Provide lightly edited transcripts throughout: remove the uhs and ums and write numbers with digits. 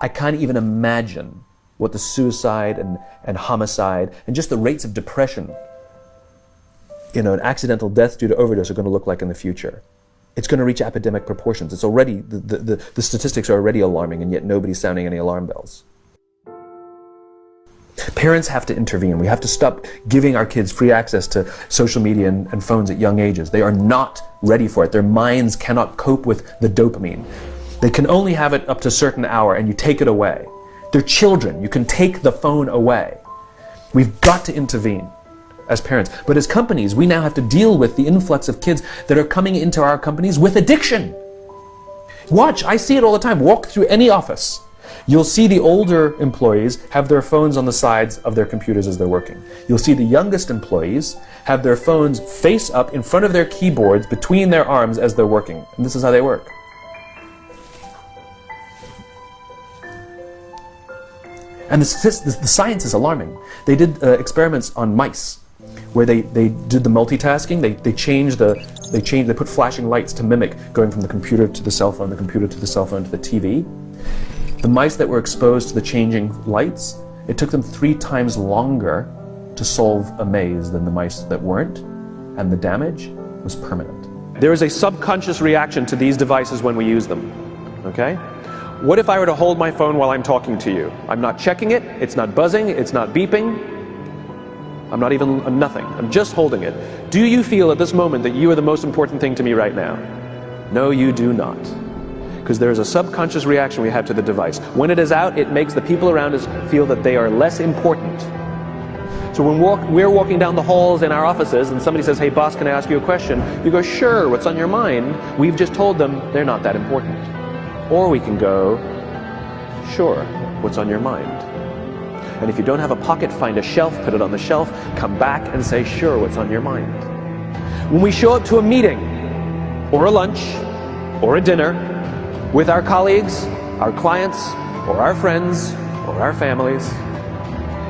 I can't even imagine what the suicide and homicide and just the rates of depression, and accidental deaths due to overdose are going to look like in the future. It's going to reach epidemic proportions. It's already, the statistics are already alarming, and yet nobody's sounding any alarm bells. Parents have to intervene. We have to stop giving our kids free access to social media and phones at young ages. They are not ready for it. Their minds cannot cope with the dopamine. They can only have it up to a certain hour, and you take it away. They're children. You can take the phone away. We've got to intervene as parents. But as companies, we now have to deal with the influx of kids that are coming into our companies with addiction. Watch, I see it all the time. Walk through any office. You'll see the older employees have their phones on the sides of their computers as they're working. You'll see the youngest employees have their phones face up in front of their keyboards between their arms as they're working. And this is how they work. And the science is alarming. They did experiments on mice where they did the multitasking. They put flashing lights to mimic going from the computer to the cell phone, the computer to the cell phone to the TV. The mice that were exposed to the changing lights, it took them 3 times longer to solve a maze than the mice that weren't, and the damage was permanent. There is a subconscious reaction to these devices when we use them, okay? What if I were to hold my phone while I'm talking to you? I'm not checking it, it's not buzzing, it's not beeping, I'm nothing, I'm just holding it. Do you feel at this moment that you are the most important thing to me right now? No, you do not. Because there is a subconscious reaction we have to the device. When it is out, it makes the people around us feel that they are less important. So when we're walking down the halls in our offices and somebody says, hey boss, can I ask you a question? You go, sure, what's on your mind? We've just told them they're not that important. Or we can go, sure, what's on your mind? And if you don't have a pocket, find a shelf, put it on the shelf, come back and say, sure, what's on your mind? When we show up to a meeting, or a lunch, or a dinner, with our colleagues, our clients, or our friends, or our families,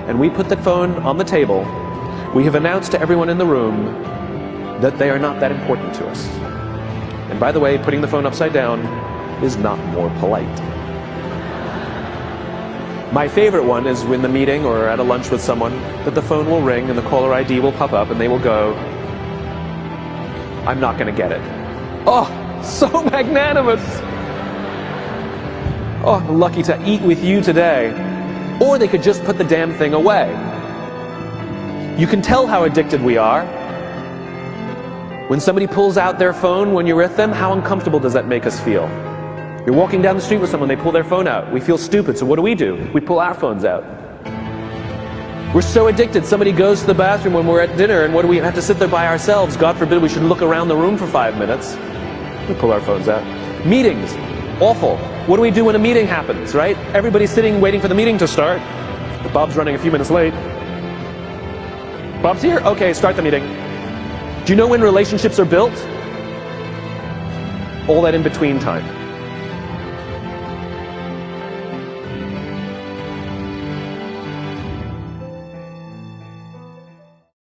and we put the phone on the table, we have announced to everyone in the room that they are not that important to us. And by the way, putting the phone upside down is not more polite. My favorite one is when the meeting or at a lunch with someone that the phone will ring and the caller ID will pop up and they will go, I'm not going to get it. Oh, so magnanimous. Oh, I'm lucky to eat with you today. Or they could just put the damn thing away. You can tell how addicted we are. When somebody pulls out their phone when you're with them, how uncomfortable does that make us feel? You're walking down the street with someone, they pull their phone out. We feel stupid, so what do? We pull our phones out. We're so addicted. Somebody goes to the bathroom when we're at dinner, and what do we have to sit there by ourselves? God forbid we should look around the room for 5 minutes. We pull our phones out. Meetings, awful. What do we do when a meeting happens, right? Everybody's sitting waiting for the meeting to start. Bob's running a few minutes late. Bob's here? Okay, start the meeting. Do you know when relationships are built? All that in between time.